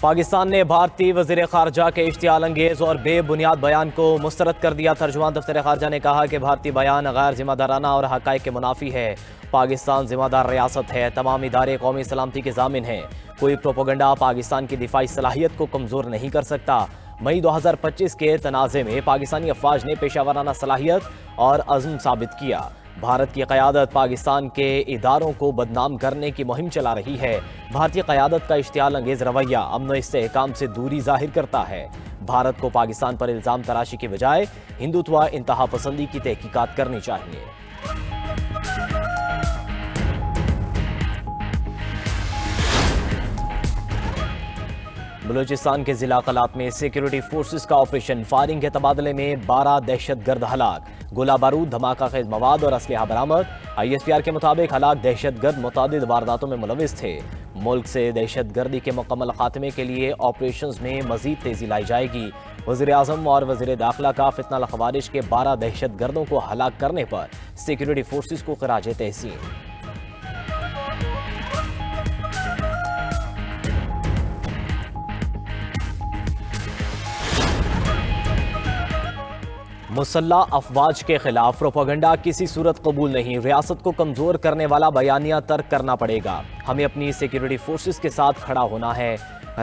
پاکستان نے بھارتی وزیر خارجہ کے اشتعال انگیز اور بے بنیاد بیان کو مسترد کر دیا۔ ترجمان دفتر خارجہ نے کہا کہ بھارتی بیان غیر ذمہ دارانہ اور حقائق کے منافی ہے۔ پاکستان ذمہ دار ریاست ہے، تمام ادارے قومی سلامتی کے ضامن ہیں۔ کوئی پروپیگنڈا پاکستان کی دفاعی صلاحیت کو کمزور نہیں کر سکتا۔ مئی 2025 کے تنازع میں پاکستانی افواج نے پیشہ ورانہ صلاحیت اور عزم ثابت کیا۔ بھارت کی قیادت پاکستان کے اداروں کو بدنام کرنے کی مہم چلا رہی ہے۔ بھارتی قیادت کا اشتعال انگیز رویہ امن و استحکام سے دوری ظاہر کرتا ہے۔ بھارت کو پاکستان پر الزام تراشی کے بجائے ہندوتوا انتہا پسندی کی تحقیقات کرنی چاہیے۔ بلوچستان کے ضلع قلات میں سیکیورٹی فورسز کا آپریشن، فائرنگ کے تبادلے میں 12 دہشت گرد ہلاک، گولہ بارود، دھماکہ خیز مواد اور اسلحہ برآمد۔ ISPR کے مطابق ہلاک دہشت گرد متعدد وارداتوں میں ملوث تھے۔ ملک سے دہشت گردی کے مکمل خاتمے کے لیے آپریشنز میں مزید تیزی لائی جائے گی۔ وزیر اعظم اور وزیر داخلہ کا فتنہ الخوارج کے 12 دہشت گردوں کو ہلاک کرنے پر سیکیورٹی فورسز کو خراج تحسین۔ مسلح افواج کے خلاف پروپیگنڈا کسی صورت قبول نہیں، ریاست کو کمزور کرنے والا بیانیہ ترک کرنا پڑے گا۔ ہمیں اپنی سیکیورٹی فورسز کے ساتھ کھڑا ہونا ہے۔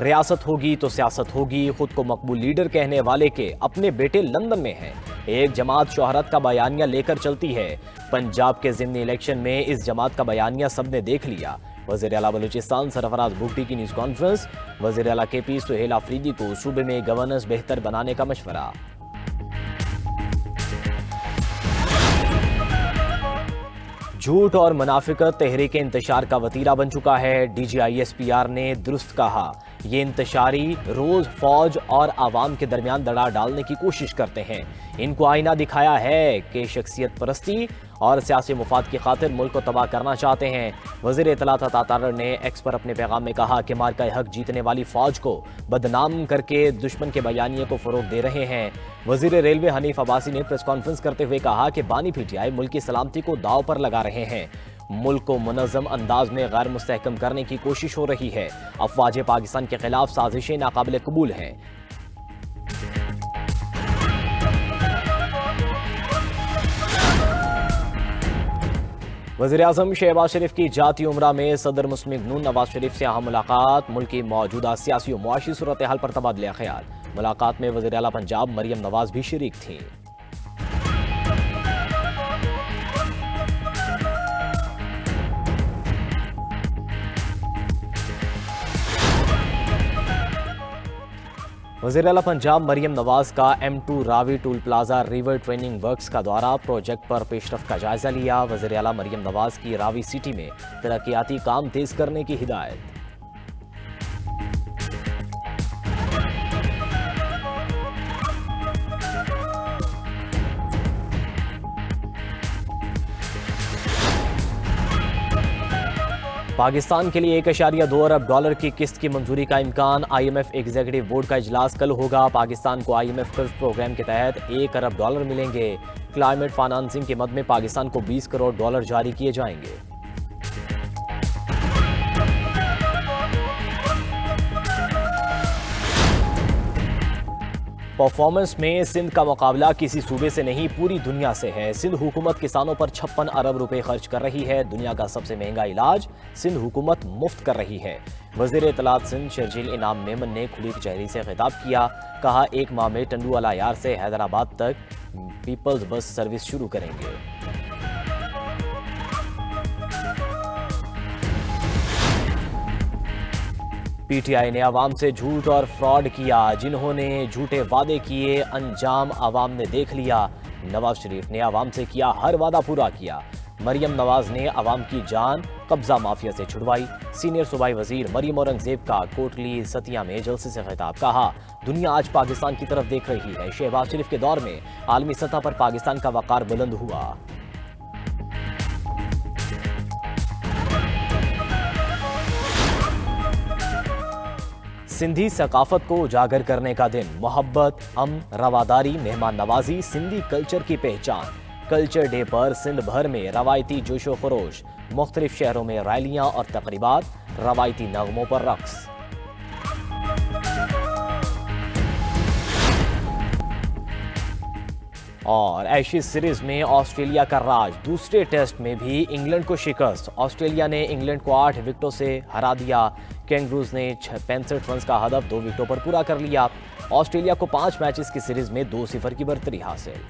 ریاست ہوگی تو سیاست ہوگی۔ خود کو مقبول لیڈر کہنے والے کے اپنے بیٹے لندن میں ہیں۔ ایک جماعت شہرت کا بیانیہ لے کر چلتی ہے۔ پنجاب کے ضمنی الیکشن میں اس جماعت کا بیانیہ سب نے دیکھ لیا۔ وزیر اعلیٰ بلوچستان سرفراز بگٹی کی نیوز کانفرنس، وزیر اعلیٰ KP سہیل آفریدی کو صوبے میں گورننس بہتر بنانے کا مشورہ۔ جھوٹ اور منافقت تحریک انتشار کا وتیرہ بن چکا ہے۔ DG ISPR نے درست کہا، یہ انتشاری روز فوج اور عوام کے درمیان دراڑ ڈالنے کی کوشش کرتے ہیں۔ ان کو آئینہ دکھایا ہے کہ شخصیت پرستی اور سیاسی مفاد کی خاطر ملک کو تباہ کرنا چاہتے ہیں۔ وزیر اطلاعات عطا تارڑ نے ایکس پر اپنے پیغام میں کہا کہ مارکہ حق جیتنے والی فوج کو بدنام کر کے دشمن کے بیانیے کو فروغ دے رہے ہیں۔ وزیر ریلوے حنیف عباسی نے پریس کانفرنس کرتے ہوئے کہا کہ بانی PTI ملک کی سلامتی کو داؤ پر لگا رہے ہیں۔ ملک کو منظم انداز میں غیر مستحکم کرنے کی کوشش ہو رہی ہے۔ افواج پاکستان کے خلاف سازشیں ناقابل قبول ہیں۔ وزیر اعظم شہباز شریف کی جاتی عمرہ میں صدر مسلم لیگ نون نواز شریف سے اہم ملاقات، ملک کی موجودہ سیاسی و معاشی صورتحال پر تبادلہ خیال۔ ملاقات میں وزیر اعلیٰ پنجاب مریم نواز بھی شریک تھیں۔ وزیر اعلیٰ پنجاب مریم نواز کا M2 Ravi toll plaza river training works کا دورہ، پروجیکٹ پر پیش رفت کا جائزہ لیا۔ وزیر اعلیٰ مریم نواز کی راوی سٹی میں ترقیاتی کام تیز کرنے کی ہدایت۔ پاکستان کے لیے $1.2 ارب کی قسط کی منظوری کا امکان۔ IMF ایگزیکٹو بورڈ کا اجلاس کل ہوگا۔ پاکستان کو IMF قرض پروگرام کے تحت $1 ارب ملیں گے۔ کلائمیٹ فائنانسنگ کے مد میں پاکستان کو $20 کروڑ جاری کیے جائیں گے۔ پرفارمنس میں سندھ کا مقابلہ کسی صوبے سے نہیں، پوری دنیا سے ہے۔ سندھ حکومت کسانوں پر 56 ارب روپے خرچ کر رہی ہے۔ دنیا کا سب سے مہنگا علاج سندھ حکومت مفت کر رہی ہے۔ وزیر اطلاعات سندھ شرجیل انعام میمن نے کھلی کچہری سے خطاب کیا، کہا 1 ماہ میں ٹنڈو والا یار سے حیدرآباد تک پیپلز بس سروس شروع کریں گے۔ PTI نے عوام سے جھوٹ اور فراڈ کیا، جنہوں نے جھوٹے وعدے کیے انجام عوام نے دیکھ لیا۔ نواز شریف نے عوام سے کیا ہر وعدہ پورا کیا۔ مریم نواز نے عوام کی جان قبضہ مافیا سے چھڑوائی۔ سینئر صوبائی وزیر مریم اورنگزیب کا کوٹلی ستیا میں جلسے سے خطاب، کہا دنیا آج پاکستان کی طرف دیکھ رہی ہے۔ شہباز شریف کے دور میں عالمی سطح پر پاکستان کا وقار بلند ہوا۔ سندھی ثقافت کو اجاگر کرنے کا دن، محبت، امن، رواداری، مہمان نوازی سندھی کلچر کی پہچان۔ کلچر ڈے پر سندھ بھر میں روایتی جوش و خروش، مختلف شہروں میں ریلیاں اور تقریبات، روایتی نغموں پر رقص۔ اور ایشیز سیریز میں آسٹریلیا کا راج، دوسرے ٹیسٹ میں بھی انگلینڈ کو شکست، آسٹریلیا نے انگلینڈ کو 8 وکٹوں سے ہرا دیا، کینگروز نے 65 رنز کا ہدف 2 وکٹوں پر پورا کر لیا، آسٹریلیا کو 5 میچز کی سیریز میں 2-0 کی برتری حاصل۔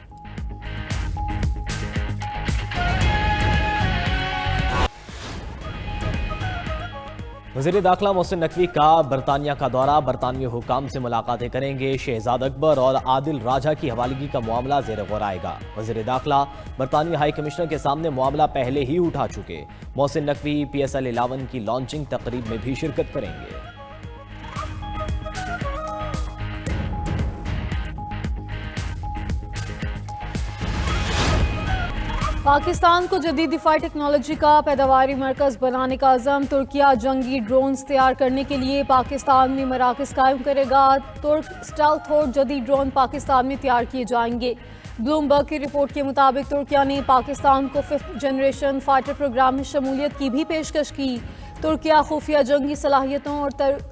وزیر داخلہ محسن نقوی کا برطانیہ کا دورہ، برطانوی حکام سے ملاقاتیں کریں گے، شہزاد اکبر اور عادل راجہ کی حوالگی کا معاملہ زیر غور آئے گا۔ وزیر داخلہ برطانوی ہائی کمشنر کے سامنے معاملہ پہلے ہی اٹھا چکے، محسن نقوی PSL 11 کی لانچنگ تقریب میں بھی شرکت کریں گے۔ پاکستان کو جدید دفاعی ٹیکنالوجی کا پیداواری مرکز بنانے کا عزم، ترکیہ جنگی ڈرونز تیار کرنے کے لیے پاکستان میں مراکز قائم کرے گا، ترک اسٹیلتھ اور جدید ڈرون پاکستان میں تیار کیے جائیں گے۔ بلومبرگ کی رپورٹ کے مطابق ترکیہ نے پاکستان کو 5th جنریشن فائٹر پروگرام میں شمولیت کی بھی پیشکش کی۔ ترکیہ خفیہ جنگی صلاحیتوں اور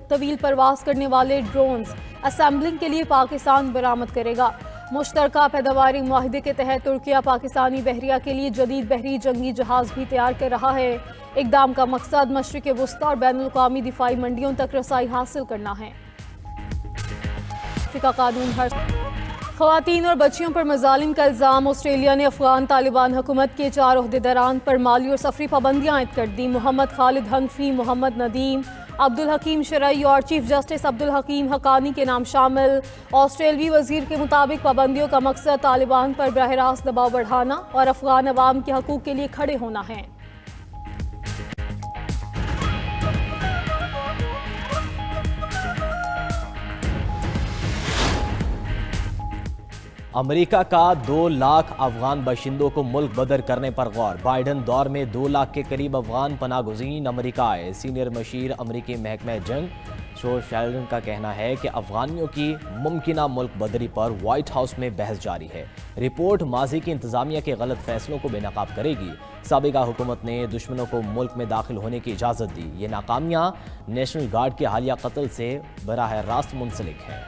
طویل پرواز کرنے والے ڈرونز اسمبلنگ کے لیے پاکستان برآمد کرے گا۔ مشترکہ پیداواری معاہدے کے تحت ترکیہ پاکستانی بحریہ کے لیے جدید بحری جنگی جہاز بھی تیار کر رہا ہے۔ اقدام کا مقصد مشرق وسطی اور بین الاقوامی دفاعی منڈیوں تک رسائی حاصل کرنا ہے۔ فقہ قانون خواتین اور بچیوں پر مظالم کا الزام، آسٹریلیا نے افغان طالبان حکومت کے 4 عہدیداران پر مالی اور سفری پابندیاں عائد کر دیں۔ محمد خالد حنفی، محمد ندیم، عبدالحکیم شرعی اور چیف جسٹس عبدالحکیم حقانی کے نام شامل۔ آسٹریلوی وزیر کے مطابق پابندیوں کا مقصد طالبان پر براہ راست دباؤ بڑھانا اور افغان عوام کے حقوق کے لیے کھڑے ہونا ہے۔ امریکہ کا 2 لاکھ افغان باشندوں کو ملک بدر کرنے پر غور، بائیڈن دور میں 2 لاکھ کے قریب افغان پناہ گزین امریکہ آئے۔ سینئر مشیر امریکی محکمہ جنگ جو شیلڈن کا کہنا ہے کہ افغانیوں کی ممکنہ ملک بدری پر وائٹ ہاؤس میں بحث جاری ہے۔ رپورٹ ماضی کی انتظامیہ کے غلط فیصلوں کو بے نقاب کرے گی۔ سابقہ حکومت نے دشمنوں کو ملک میں داخل ہونے کی اجازت دی۔ یہ ناکامیاں نیشنل گارڈ کے حالیہ قتل سے براہ راست منسلک ہیں۔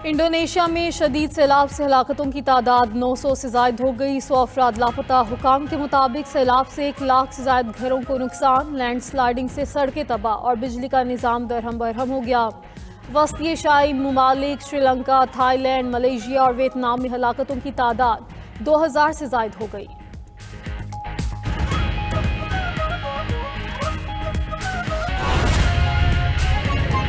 انڈونیشیا میں شدید سیلاب سے ہلاکتوں کی تعداد 900 سے زائد ہو گئی، 100 افراد لاپتہ۔ حکام کے مطابق سیلاب سے 1 لاکھ سے زائد گھروں کو نقصان، لینڈ سلائیڈنگ سے سڑکیں تباہ اور بجلی کا نظام درہم برہم ہو گیا۔ وسط ایشیائی ممالک Sri Lanka, Thai land, Malaysia اور ویتنام میں ہلاکتوں کی تعداد 2000 سے زائد ہو گئی۔